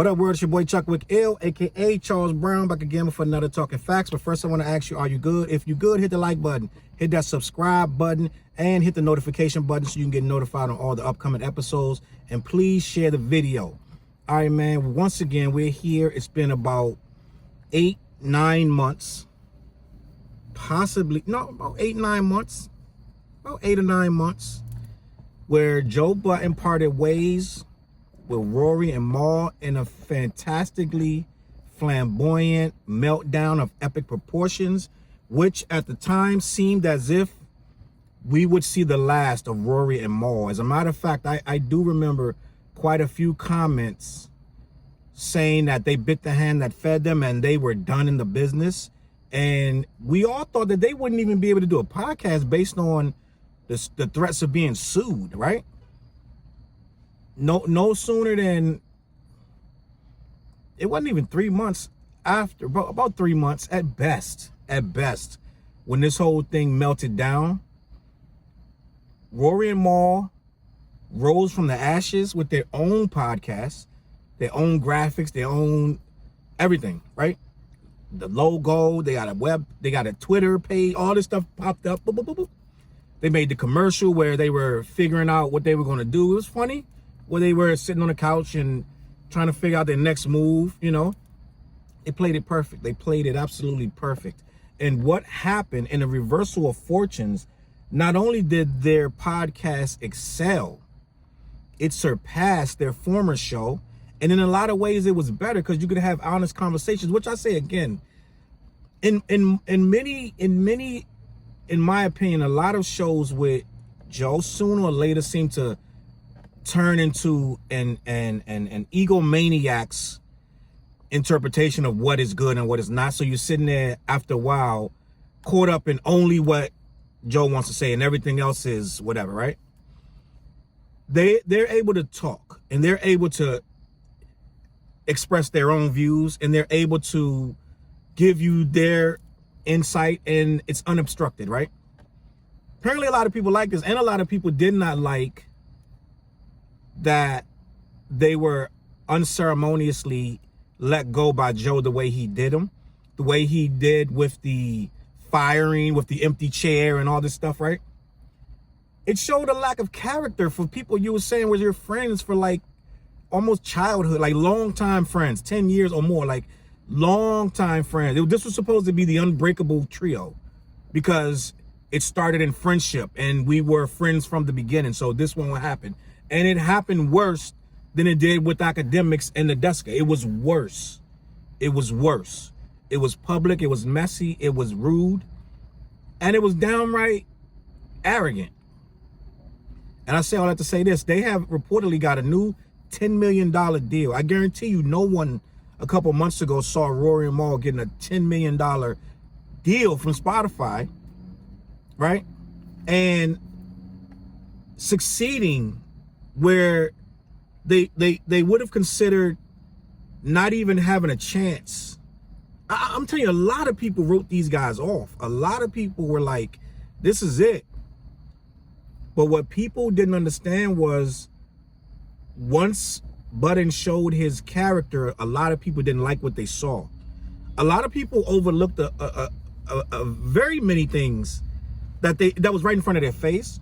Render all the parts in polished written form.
What up, world? It's your boy Chuck Wick Ill, aka Charles Brown, back again for another Talking Facts. But first, I want to ask you, are you good? If you're good, hit the like button, hit that subscribe button, and hit the notification button so you can get notified on all the upcoming episodes. And please share the video. All right, man. Once again, we're here. It's been about 8-9 months, possibly about 8-9 months, about 8 or 9 months, where Joe Budden parted ways with Rory and Mal in a fantastically flamboyant meltdown of epic proportions, which at the time seemed as if we would see the last of Rory and Mal. As a matter of fact, I do remember quite a few comments saying that they bit the hand that fed them and they were done in the business. And we all thought that they wouldn't even be able to do a podcast based on the threats of being sued, right? No sooner than, it wasn't even 3 months after, about 3 months at best, when this whole thing melted down, Rory and Mal rose from the ashes with their own podcast, their own graphics, their own everything, right? The logo, they got a web, they got a Twitter page, all this stuff popped up. Boop, boop, boop, boop. They made the commercial where they were figuring out what they were going to do. It was funny, where they were sitting on the couch and trying to figure out their next move, you know. They played it perfect. They played it absolutely perfect. And what happened in a reversal of fortunes, not only did their podcast excel, it surpassed their former show. And in a lot of ways, it was better because you could have honest conversations, which I say again, in my opinion, a lot of shows with Joe sooner or later seem to turn into an egomaniac's interpretation of what is good and what is not. So you're sitting there after a while caught up in only what Joe wants to say and everything else is whatever, right? They're able to talk and they're able to express their own views and they're able to give you their insight and it's unobstructed, right? Apparently a lot of people like this, and a lot of people did not like that they were unceremoniously let go by Joe the way he did them, the way he did with the firing, with the empty chair and all this stuff, right? It showed a lack of character for people you were saying were your friends for like almost childhood, like long time friends, 10 years or more, like long time friends. This was supposed to be the unbreakable trio because it started in friendship and we were friends from the beginning. So this one would happen. And it happened worse than it did with Academics and the Deska. It was worse. It was worse. It was public. It was messy. It was rude. And it was downright arrogant. And I say all that to say this. They have reportedly got a new $10 million deal. I guarantee you no one a couple months ago saw Rory and Mal getting a $10 million deal from Spotify, right? And succeeding where they would have considered not even having a chance. I'm telling you, a lot of people wrote these guys off. A lot of people were like, this is it. But what people didn't understand was once Budden showed his character, a lot of people didn't like what they saw. A lot of people overlooked very many things that was right in front of their face.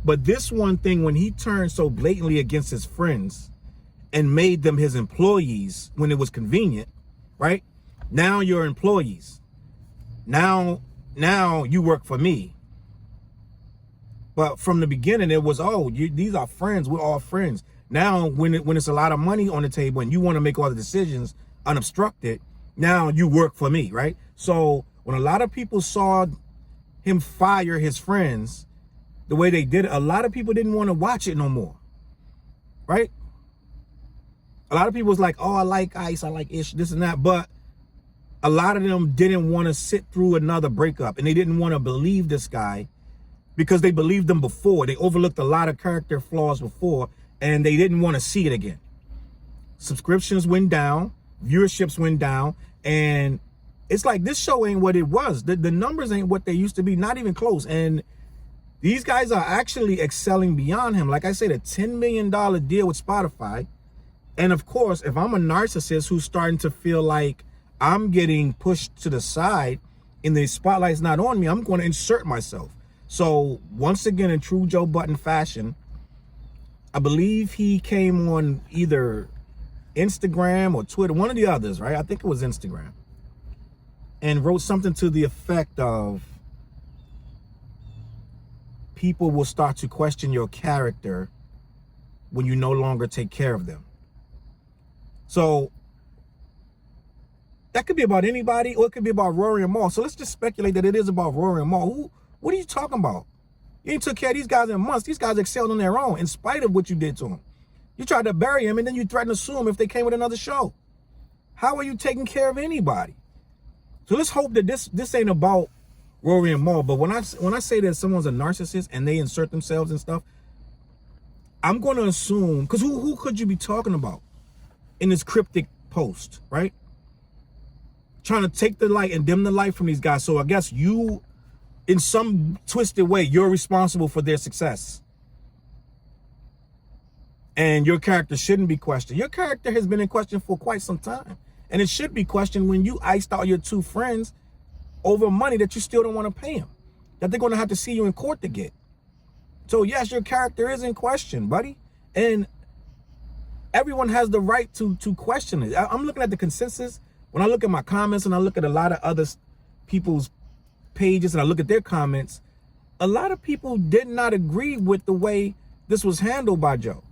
But this one thing, when he turned so blatantly against his friends and made them his employees when it was convenient, right? Now you're employees. Now you work for me. But from the beginning, it was, these are friends. We're all friends. Now, when it's a lot of money on the table and you want to make all the decisions unobstructed, now you work for me, right? So when a lot of people saw him fire his friends the way they did it, a lot of people didn't want to watch it no more, right? A lot of people was like, oh, I like Ice, I like Ish, this and that. But a lot of them didn't want to sit through another breakup and they didn't want to believe this guy because they believed him before. They overlooked a lot of character flaws before and they didn't want to see it again. Subscriptions went down, viewerships went down, and it's like this show ain't what it was. The numbers ain't what they used to be, not even close. And these guys are actually excelling beyond him. Like I said, a $10 million deal with Spotify And of course, if I'm a narcissist who's starting to feel like I'm getting pushed to the side and the spotlight's not on me, I'm going to insert myself. So once again, in true Joe Budden fashion, I believe he came on either Instagram or Twitter, one of the others, right? I think it was Instagram, and wrote something to the effect of, people will start to question your character when you no longer take care of them. So that could be about anybody, or it could be about Rory and Mal. So let's just speculate that it is about Rory and Mal. What are you talking about? You ain't took care of these guys in months. These guys excelled on their own in spite of what you did to them. You tried to bury them, and then you threatened to sue them if they came with another show. How are you taking care of anybody? So let's hope that this ain't about Rory and Mal. But when I say that someone's a narcissist and they insert themselves and stuff, I'm going to assume, because who could you be talking about in this cryptic post, right? Trying to take the light and dim the light from these guys. So I guess you, in some twisted way, you're responsible for their success. And your character shouldn't be questioned. Your character has been in question for quite some time. And it should be questioned when you iced out your two friends over money that you still don't want to pay them, that they're going to have to see you in court to get. So yes, your character is in question, buddy. And everyone has the right to question it. I'm looking at the consensus. When I look at my comments and I look at a lot of other people's pages and I look at their comments, a lot of people did not agree with the way this was handled by Joe.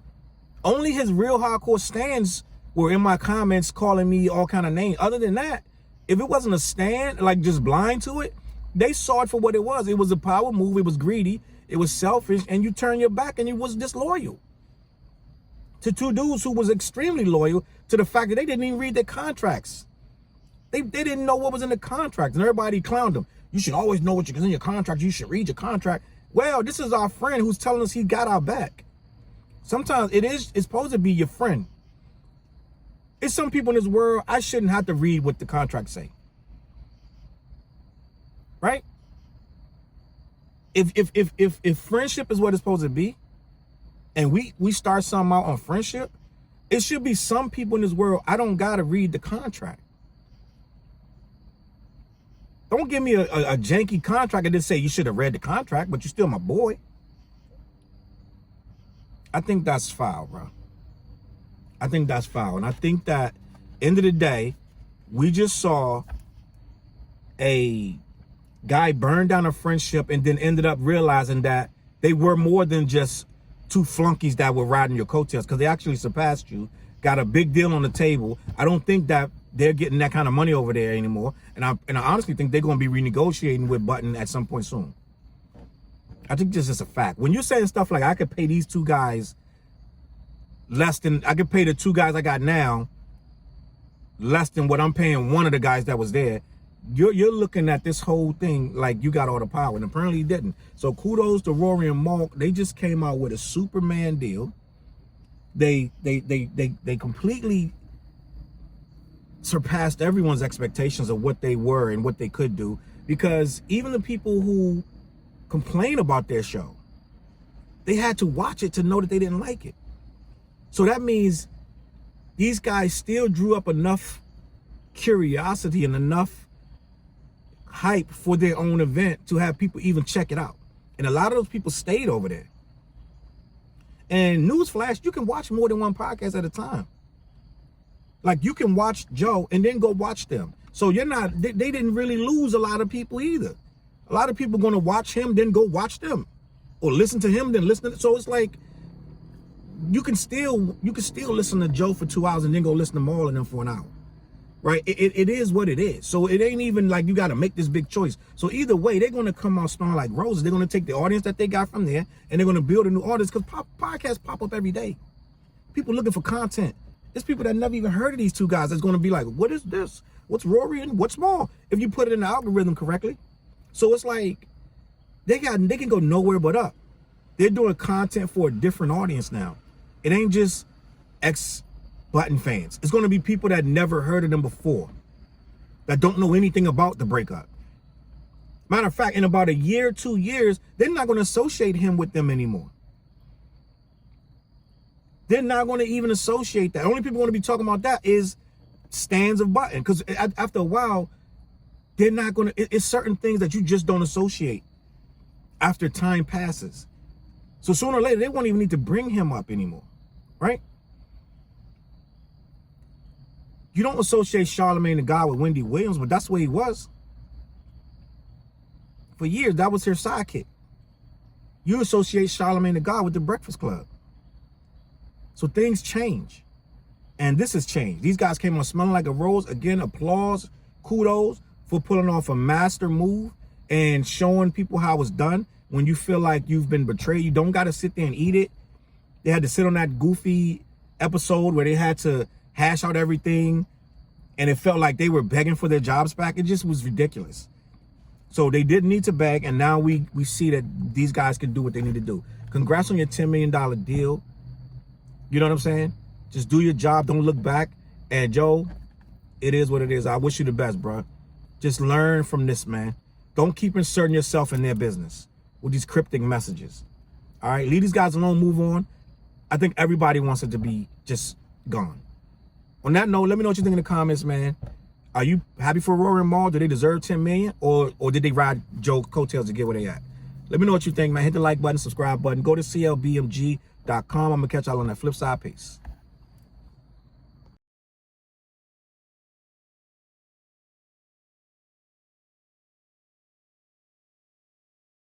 Only his real hardcore stands were in my comments calling me all kind of names. Other than that, if it wasn't a stand, like just blind to it, they saw it for what it was. It was a power move. It was greedy. It was selfish. And you turn your back and you was disloyal to two dudes who was extremely loyal to the fact that they didn't even read their contracts. They didn't know what was in the contract, and everybody clowned them. You should always know what's in your contract. You should read your contract. Well, this is our friend who's telling us he got our back. Sometimes it's supposed to be your friend. It's some people in this world, I shouldn't have to read what the contracts say. Right? If friendship is what it's supposed to be, and we start something out on friendship, it should be some people in this world, I don't gotta read the contract. Don't give me a janky contract and then say you should have read the contract, but you're still my boy. I think that's foul, bro. I think that's foul. And I think that, end of the day, we just saw a guy burn down a friendship and then ended up realizing that they were more than just two flunkies that were riding your coattails, because they actually surpassed you, got a big deal on the table. I don't think that they're getting that kind of money over there anymore. And I honestly think they're going to be renegotiating with Budden at some point soon. I think this is a fact. When you're saying stuff like, I could pay these two guys less than, I could pay the two guys I got now less than what I'm paying one of the guys that was there, you're looking at this whole thing like you got all the power, and apparently you didn't. So kudos to Rory and Mal. They just came out with a Superman deal. They completely surpassed everyone's expectations of what they were and what they could do, because even the people who complain about their show, they had to watch it to know that they didn't like it. So that means these guys still drew up enough curiosity and enough hype for their own event to have people even check it out. And a lot of those people stayed over there. And newsflash, you can watch more than one podcast at a time. Like, you can watch Joe and then go watch them. So you're not, they didn't really lose a lot of people either. A lot of people are going to watch him, then go watch them, or listen to him, then listen to, so it's like, you can still listen to Joe for 2 hours and then go listen to all of them for an hour, right? It is what it is. So it ain't even like you got to make this big choice. So either way, they're going to come out smelling like roses. They're going to take the audience that they got from there and they're going to build a new audience, because podcasts pop up every day. People looking for content. There's people that never even heard of these two guys that's going to be like, what is this? What's Rory and what's Mal? If you put it in the algorithm correctly. So it's like, they can go nowhere but up. They're doing content for a different audience now. It ain't just ex-Budden fans. It's going to be people that never heard of them before, that don't know anything about the breakup. Matter of fact, in about a year, 2 years, they're not going to associate him with them anymore. They're not going to even associate that. Only people going to be talking about that is stands of Budden, because after a while, they're not going to. It's certain things that you just don't associate after time passes. So sooner or later, they won't even need to bring him up anymore, right? You don't associate Charlamagne the God with Wendy Williams, but that's where he was. For years, that was her sidekick. You associate Charlamagne the God with the Breakfast Club. So things change. And this has changed. These guys came on smelling like a rose. Again, applause, kudos for pulling off a master move and showing people how it's done. When you feel like you've been betrayed, you don't got to sit there and eat it. They had to sit on that goofy episode where they had to hash out everything, and it felt like they were begging for their jobs back. It just was ridiculous. So they didn't need to beg, and now we see that these guys can do what they need to do. Congrats on your $10 million deal. You know what I'm saying? Just do your job. Don't look back. And Joe, it is what it is. I wish you the best, bro. Just learn from this, man. Don't keep inserting yourself in their business with these cryptic messages. All right? Leave these guys alone. Move on. I think everybody wants it to be just gone. On that note, let me know what you think in the comments, man. Are you happy for Rory and Mal? Do they deserve 10 million? Or did they ride Joe coattails to get where they at? Let me know what you think, man. Hit the like button, subscribe button. Go to CLBMG.com. I'm going to catch y'all on that flip side. Peace.